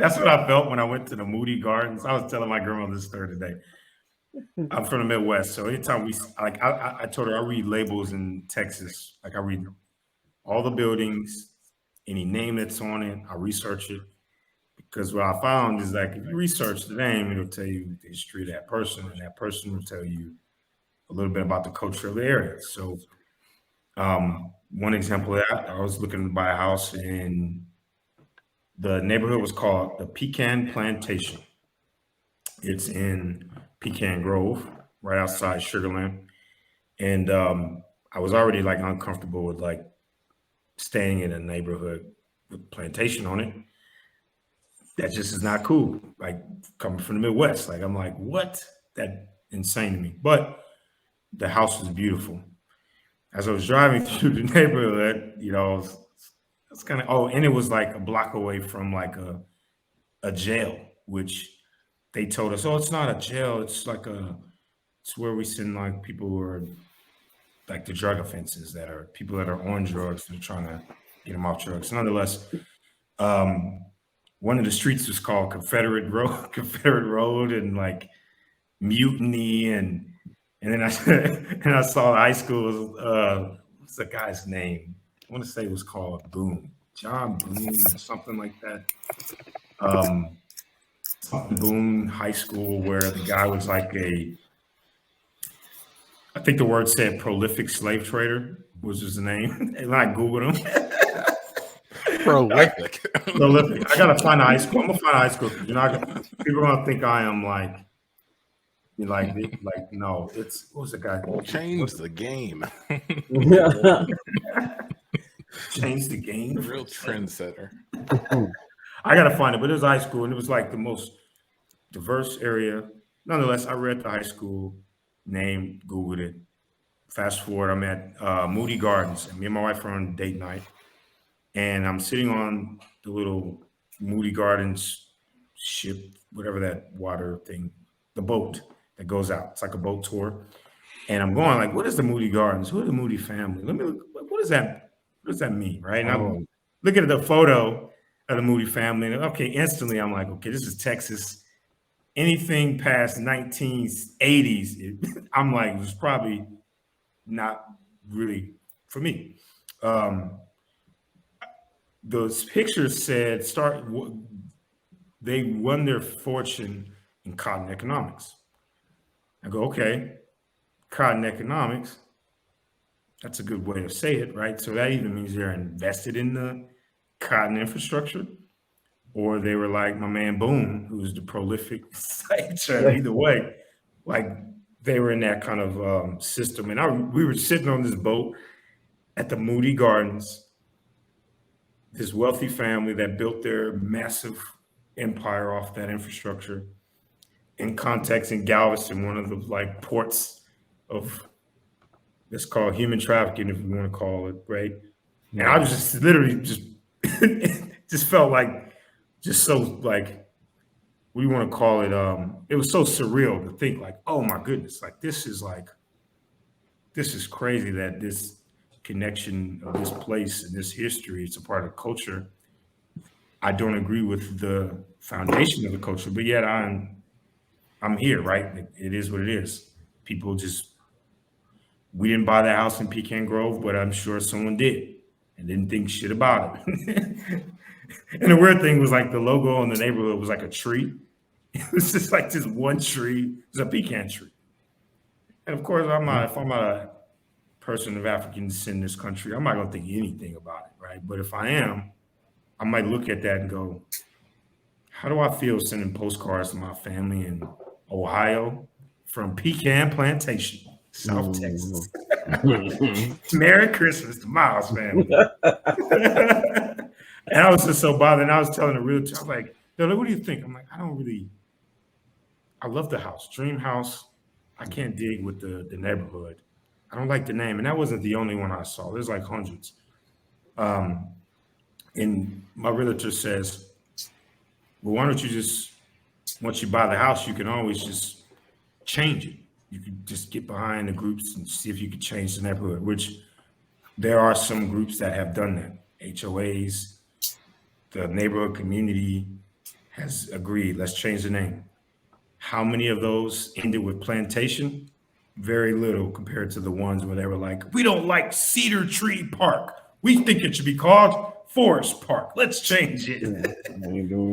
That's what I felt when I went to the Moody Gardens. I was telling my grandmother this story today. I'm from the Midwest, so anytime I told her I read labels in Texas. Like I read all the buildings, any name that's on it, I research it. Because what I found is like if you research the name, it'll tell you the history of that person, and that person will tell you a little bit about the culture of the area. So one example of that, I was looking to buy a house and the neighborhood was called the Pecan Plantation. It's in Pecan Grove, right outside Sugarland. And I was already like uncomfortable with like staying in a neighborhood with plantation on it. That just is not cool. Like coming from the Midwest, like I'm like, what? That insane to me. But the house was beautiful. As I was driving through the neighborhood, it's kind of and it was like a block away from like a jail, which they told us, it's not a jail, it's where we send like people who are like the drug offenses that are people that are on drugs and trying to get them off drugs. Nonetheless, one of the streets was called Confederate Road, and like Mutiny, and then I saw high school. What's the guy's name? I want to say it was called Boone, John Boone, or something like that. Boone High School, where the guy was like I think the word said prolific slave trader was his name. And I Googled him. Prolific. Prolific. I gotta find a high school. I'm gonna find a high school. People are gonna think I am like no. It's what was the guy? Change the game. Change the game. The real trendsetter. I gotta find it, but it was high school, and it was like the most diverse area. Nonetheless, I read the high school name, Googled it. Fast forward, I'm at Moody Gardens, and me and my wife are on date night, and I'm sitting on the little Moody Gardens ship, whatever that water thing, the boat that goes out. It's like a boat tour, and I'm going like, what is the Moody Gardens? Who are the Moody family? Let me look. What does that mean, right? And I'm looking at the photo of the Moody family, and okay, instantly I'm like, okay, this is Texas. Anything past 1980s, I'm like, it was probably not really for me. Those pictures said they won their fortune in cotton economics. I go, okay, cotton economics, that's a good way to say it, right? So that either means they're invested in the cotton infrastructure, or they were like my man Boone, who's the prolific slave trader. Either way, like they were in that kind of system. And we were sitting on this boat at the Moody Gardens, this wealthy family that built their massive empire off that infrastructure in context in Galveston, one of the like ports of, it's called human trafficking, if you want to call it, right? And I was just literally just felt like, just so like, what do you want to call it? It was so surreal to think like, oh my goodness, like this is crazy that this connection of this place and this history, it's a part of culture. I don't agree with the foundation of the culture, but yet I'm here, right? It is what it is. People we didn't buy the house in Pecan Grove, but I'm sure someone did and didn't think shit about it. And the weird thing was like the logo in the neighborhood was like a tree. It was just like this one tree. It was a pecan tree. And of course, if I'm not a person of African descent in this country, I'm not gonna think anything about it, right? But if I am, I might look at that and go, how do I feel sending postcards to my family in Ohio from Pecan Plantation, South Texas? Merry Christmas to Miles family. And I was just so bothered. And I was telling the realtor, I was like, yo, what do you think? I'm like, I love the house, dream house. I can't dig with the neighborhood. I don't like the name. And that wasn't the only one I saw. There's like hundreds. And my realtor says, well, why don't you just, once you buy the house, you can always just change it. You could just get behind the groups and see if you could change the neighborhood, which there are some groups that have done that. HOAs, the neighborhood community has agreed, let's change the name. How many of those ended with plantation? Very little compared to the ones where they were like, we don't like Cedar Tree Park. We think it should be called Forest Park. Let's change it.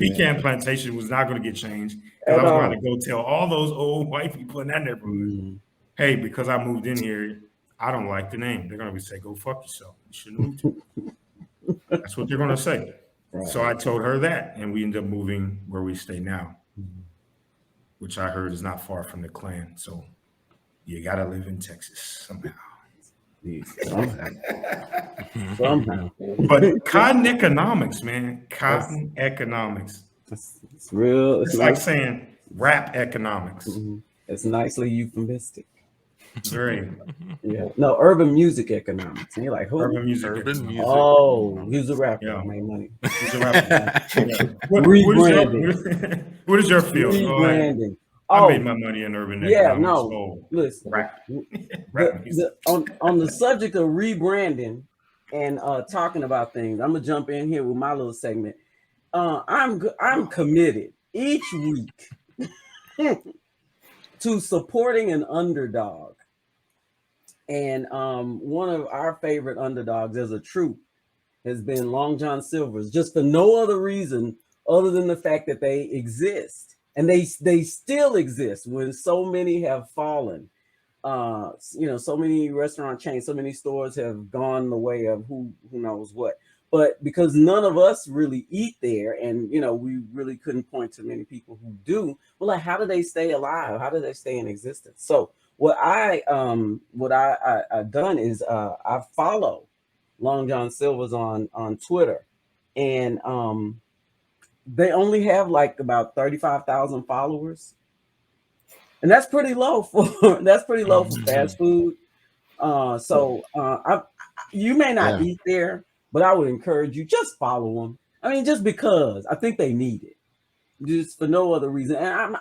Pecan Plantation was not going to get changed because I was going to go tell all those old white people in that neighborhood, hey, because I moved in here, I don't like the name. They're going to say, go fuck yourself. You shouldn't have moved here. That's what they're going to say. Right. So I told her that, and we ended up moving where we stay now, which I heard is not far from the Klan. So you got to live in Texas somehow. Somehow. But cotton economics, man. Cotton economics. It's real. It's like saying rap economics. It's nicely euphemistic. Very. Yeah. No, urban music economics. And you're like, who? Urban music. Oh, he's a rapper. Yeah. Made money. He's a rapper. Yeah. Rebranding. What is your field? Rebranding. I made my money in urban economics. Yeah, no. Listen, on the subject of rebranding and talking about things, I'm gonna jump in here with my little segment. I'm committed each week to supporting an underdog, and one of our favorite underdogs as a troupe has been Long John Silver's, just for no other reason other than the fact that they exist. And they still exist when so many have fallen. So many restaurant chains, so many stores have gone the way of who knows what. But because none of us really eat there, and we really couldn't point to many people who do. Well, like, how do they stay alive? How do they stay in existence? So what I've done is I follow Long John Silver's on Twitter, and they only have like about 35,000 followers, and that's pretty low for fast food. You may not eat there, but I would encourage you, just follow them. I mean, just because I think they need it, just for no other reason. And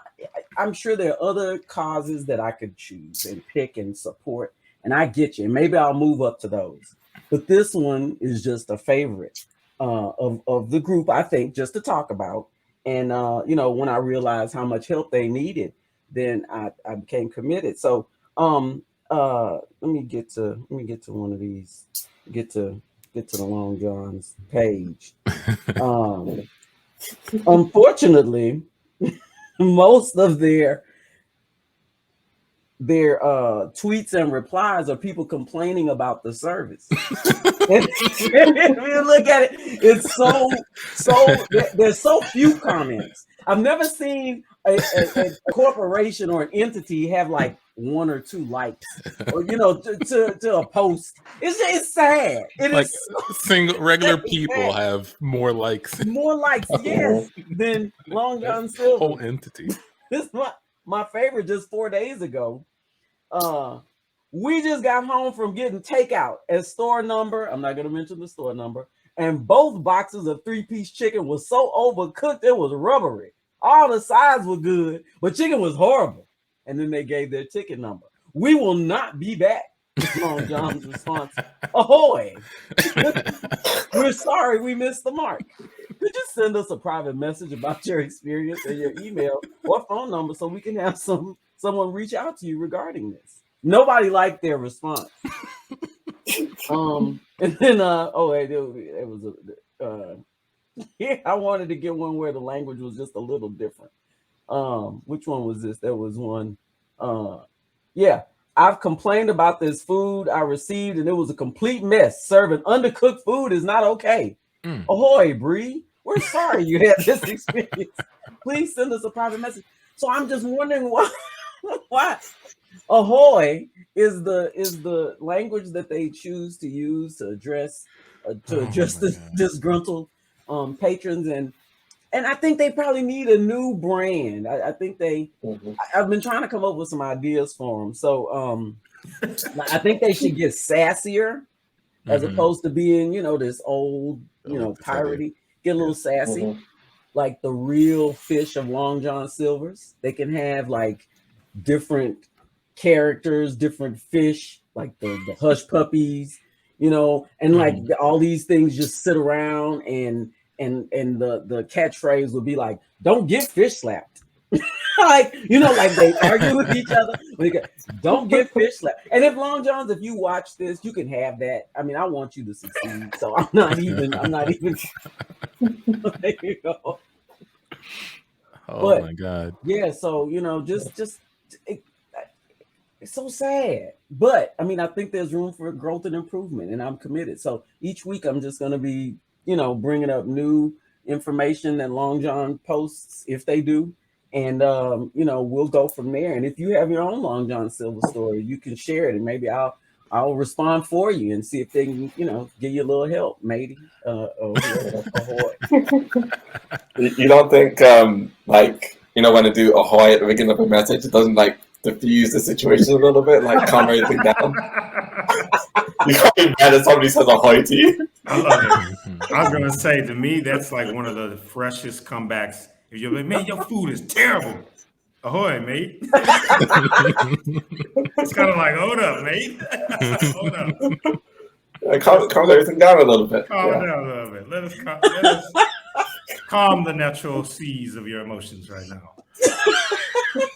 I'm sure there are other causes that I could choose and pick and support, and I get you. And maybe I'll move up to those, but this one is just a favorite of the group, I think, just to talk about. And when I realized how much help they needed, then I became committed. So let me get to one of these, get to the Long John's page. Unfortunately, most of their tweets and replies are people complaining about the service. If you look at it, it's there's so few comments. I've never seen a corporation or an entity have like one or two likes, or to a post. It's sad. It like is regular people have more likes, yes, than Long John Silver. Whole entity. This is my favorite. Just 4 days ago, we just got home from getting takeout at store number. I'm not going to mention the store number. And both boxes of 3-piece chicken was so overcooked, it was rubbery. All the sides were good, but chicken was horrible. And then they gave their ticket number. We will not be back. Long John's response: ahoy! We're sorry we missed the mark. Could you send us a private message about your experience and your email or phone number so we can have someone reach out to you regarding this? Nobody liked their response. And then it was I wanted to get one where the language was just a little different. Which one was this? There was one. I've complained about this food I received, and it was a complete mess. Serving undercooked food is not okay. Ahoy, Bree. We're sorry you had this experience. Please send us a private message. So I'm just wondering why ahoy is the language that they choose to use to address the disgruntled patrons, and I think they probably need a new brand. I think I've been trying to come up with some ideas for them. So I think they should get sassier as opposed to being, this old, piratey. Get a little sassy, like the real fish of Long John Silver's. They can have like different characters, different fish, like the hush puppies, and like all these things just sit around and and the catchphrase would be like, "Don't get fish slapped." Like, like they argue with each other. Don't get fish slapped. And if Long Johns, if you watch this, you can have that. I mean, I want you to succeed, so I'm not even. Oh my God. Yeah, so it's so sad. But I mean, I think there's room for growth and improvement, and I'm committed. So each week I'm just going to be, bringing up new information that Long John posts if they do. And, we'll go from there. And if you have your own Long John Silver story, you can share it, and maybe I'll respond for you and see if they can, give you a little help, matey. You don't think, when they do ahoy at the beginning of a message, it doesn't diffuse the situation a little bit, calm everything down? You can't be mad if somebody says ahoy to you. I love it. I was gonna say, to me, that's like one of the freshest comebacks. If you're like, man, your food is terrible. Ahoy, mate. It's kind of like, hold up, mate. Hold up. Calm everything down a little bit. Calm down a little bit. Let us calm the natural seas of your emotions right now.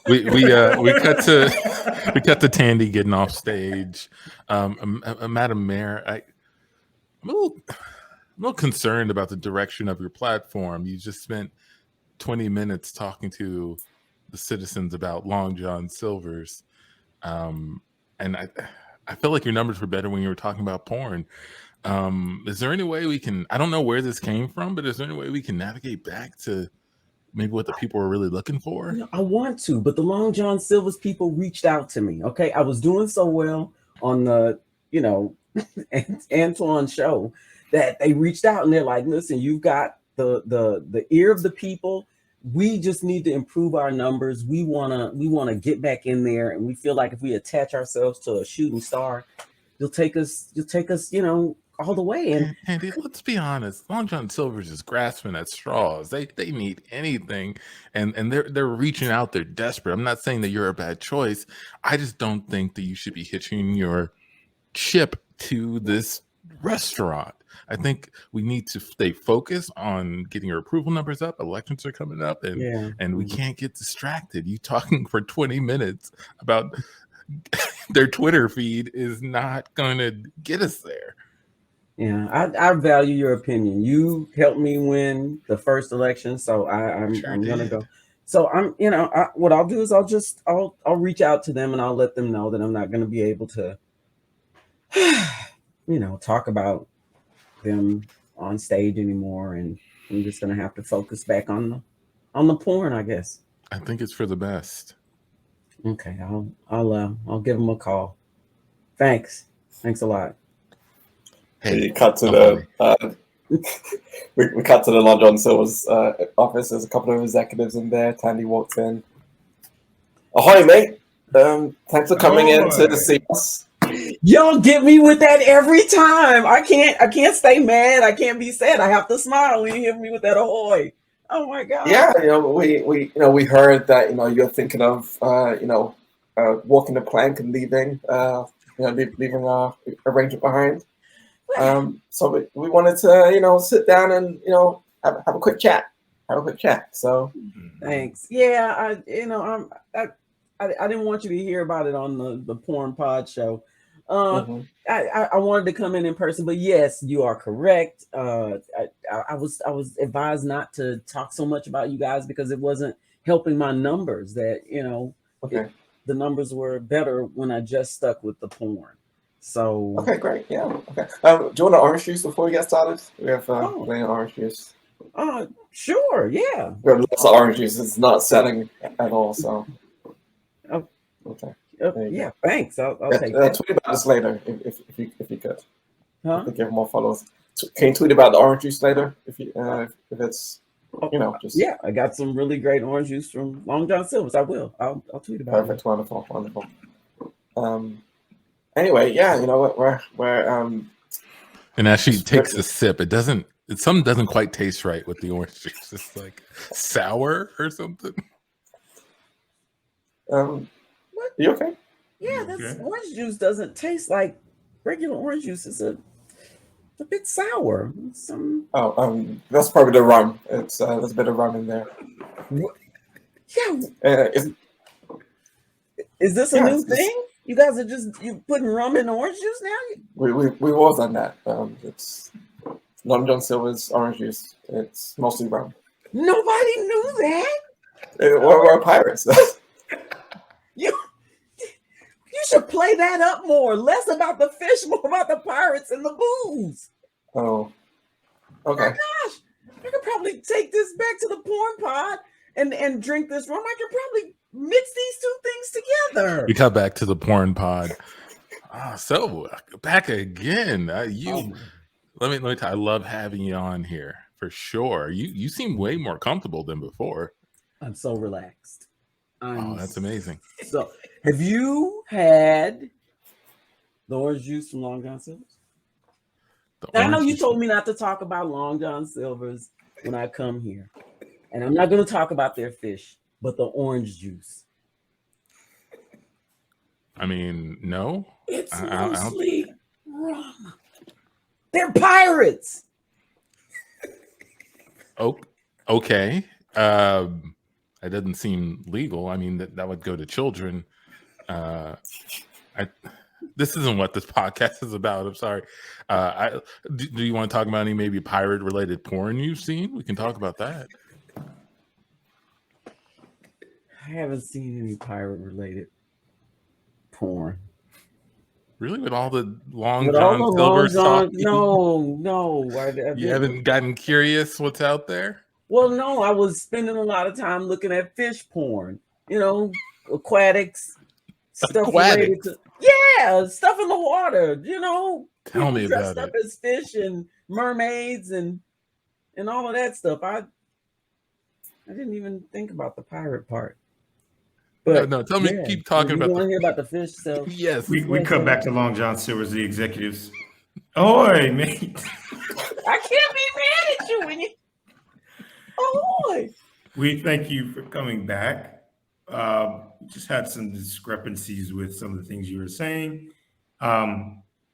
We cut to Tandi getting off stage. Madam Mayor, I'm a little concerned about the direction of your platform. You just spent 20 minutes talking to the citizens about Long John Silver's, and I feel like your numbers were better when you were talking about porn. Is there any way we can? I don't know where this came from, but is there any way we can navigate back to maybe what the people are really looking for? I want to, but the Long John Silver's people reached out to me. Okay, I was doing so well on the Antoine show that they reached out and they're like, "Listen, you've got the ear of the people. We just need to improve our numbers. We wanna get back in there, and we feel like if we attach ourselves to a shooting star, you'll take us, all the way." And Andy, let's be honest, Long John Silver's is grasping at straws. They need anything, and they're reaching out. They're desperate. I'm not saying that you're a bad choice. I just don't think that you should be hitching your ship to this restaurant. I think we need to stay focused on getting your approval numbers up. Elections are coming up, and we can't get distracted. You talking for 20 minutes about their Twitter feed is not going to get us there. Yeah, I value your opinion. You helped me win the first election, so I'm gonna go. So what I'll do is I'll reach out to them and I'll let them know that I'm not gonna be able to, talk about them on stage anymore, and I'm just gonna have to focus back on the porn, I guess. I think it's for the best. Okay, I'll give them a call. Thanks a lot. Hey, cut to we cut to the Long John Silver's office. There's a couple of executives in there. Tandi walks in. Ahoy, mate! Thanks for coming in to see us. Y'all get me with that every time. I can't stay mad. I can't be sad. I have to smile when you hit me with that ahoy. Oh my God. Yeah, we heard that you're thinking of walking the plank and leaving leaving our arrangement behind. So we wanted to sit down and have a quick chat. So thanks. Yeah, I didn't want you to hear about it on the Porn Pod show. I wanted to come in person, but yes, you are correct. I was advised not to talk so much about you guys because it wasn't helping my numbers. That the numbers were better when I just stuck with the porn. So okay, great, yeah. Okay, do you want an orange juice before we get started? We have plenty of orange juice. Sure, yeah. We have lots of orange juice. It's not selling at all, so. Oh, okay. Yeah, thanks. I'll take that. Tweet about this later if you could. Huh? I think you have more followers. Can you tweet about the orange juice later if it's just. Yeah, I got some really great orange juice from Long John Silver's. I will. I'll tweet about it. Perfect. Wonderful. Anyway, yeah, you know what? We're And as she takes a sip, something doesn't quite taste right with the orange juice. It's like sour or something. What? You okay? Yeah, orange juice doesn't taste like regular orange juice. a bit sour. Some That's probably the rum. It's there's a bit of rum in there. yeah. Is this a new thing? You guys are you putting rum in orange juice now? We was on that. It's Long John Silver's orange juice. It's mostly rum. Nobody knew that. We're pirates. You should play that up more. Less about the fish, more about the pirates and the booze. Oh, Oh okay. my gosh, I could probably take this back to the porn pod and drink this rum. I could probably mix these two things together. We cut back to the porn pod. So back again. Let me tell you, I love having you on here for sure. You seem way more comfortable than before. I'm so relaxed. That's amazing. So, have you had the orange juice from Long John Silver's? I know you told me not to talk about Long John Silver's when I come here, and I'm not going to talk about their fish, but the orange juice. I mean, no. It's mostly rum. They're pirates. Okay. It doesn't seem legal. I mean, that would go to children. This isn't what this podcast is about. I'm sorry. Do you want to talk about any maybe pirate related porn you've seen? We can talk about that. I haven't seen any pirate related porn. Really, with all the Long John Silver stuff? No. You haven't gotten curious what's out there? Well, no, I was spending a lot of time looking at fish porn. Aquatics, stuff related to stuff in the water. Tell me about dressed up as fish and mermaids and all of that stuff. I didn't even think about the pirate part. But no, tell me. Keep talking about. You want to hear about the fish? So yes, we cut back to Long John Silver's, the executives. Oi, mate! I can't be mad at you when you. Oh, we thank you for coming back. We just had some discrepancies with some of the things you were saying.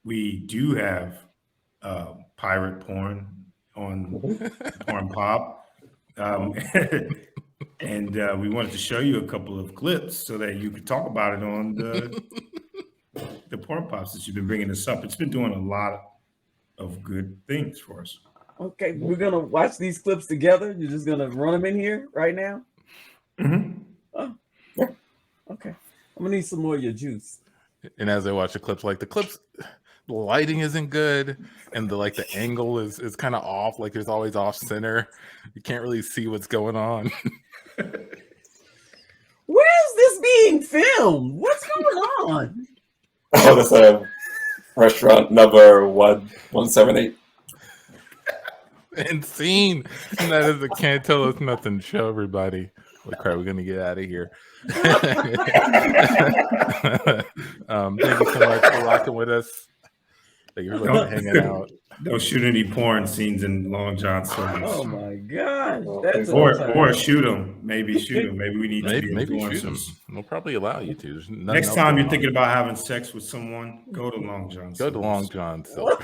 We do have pirate porn on Porn Pop. And we wanted to show you a couple of clips so that you could talk about it on the Porn Pop, since you've been bringing this up. It's been doing a lot of good things for us. Okay, we're gonna watch these clips together. You're just gonna run them in here right now. Mm-hmm. Oh, yeah. Okay. I'm gonna need some more of your juice. And as I watch the clips, the lighting isn't good, and the angle is kind of off. Like there's always off center. You can't really see what's going on. Where is this being filmed? What's going on? Oh, that's restaurant number 178. And scene. And that is a Can't Tell Us Nothing show, everybody. Holy crap, we're gonna get out of here. Thank you so much for rocking with us. Thank you for hanging out. Don't shoot any porn scenes in Long John Silver's. Oh my gosh. Or shoot them. Maybe shoot them. Maybe we need to be maybe shoot them. We'll probably allow you to. Next time you're thinking about having sex with someone, go to Long John. Go to Long John Silver.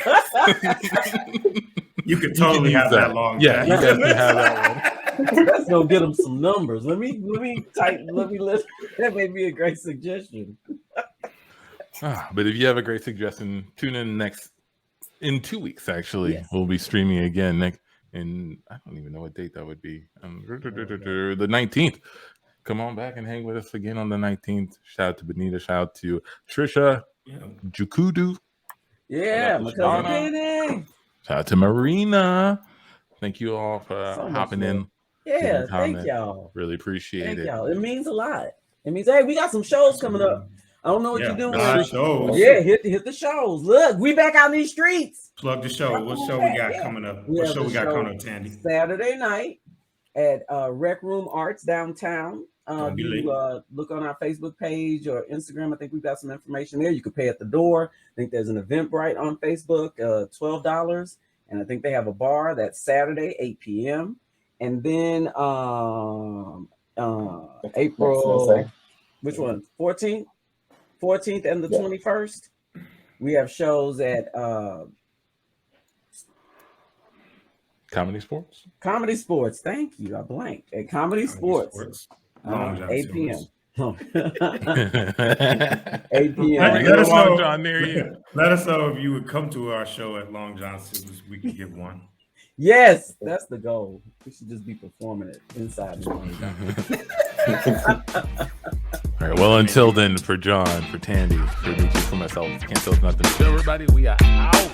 You could totally have that Long. Yeah, you guys can have that one. Let's go get them some numbers. Let me that may be a great suggestion. But if you have a great suggestion, tune in 2 weeks. Actually, yes. We'll be streaming again and I don't even know what date that would be. The 19th. Come on back and hang with us again on the 19th. Shout out to Benita. Shout out to Trisha, Jukudu. Yeah, my cousin. Shout out to Marina. Thank you all for hopping in. Yeah, thank y'all. Really appreciate it. Y'all. It means a lot. It means, hey, we got some shows coming up. I don't know what you're doing. Shows. Yeah, hit the shows. Look, we back out in these streets. Plug the show. What show we got coming up? What show we got coming up, Tandi? Saturday night at Rec Room Arts downtown. Look on our Facebook page or Instagram. I think we've got some information there. You can pay at the door. I think there's an Eventbrite on Facebook, $12. And I think they have a bar. That's Saturday, 8 p.m. And then April, which one? 14th and the 21st. We have shows at Comedy Sports. Comedy Sports. Thank you. I blanked at Comedy Sports. Long John 8 p.m. Silver's. 8 p.m. Let me Let go us to Long know. John near you. Let us know if you would come to our show at Long John Silver's. We could get one. Yes, that's the goal. We should just be performing it inside. All right. Well, until then, for John, for Tandi, for Nietzsche, for myself, can't tell us nothing. So everybody, we are out.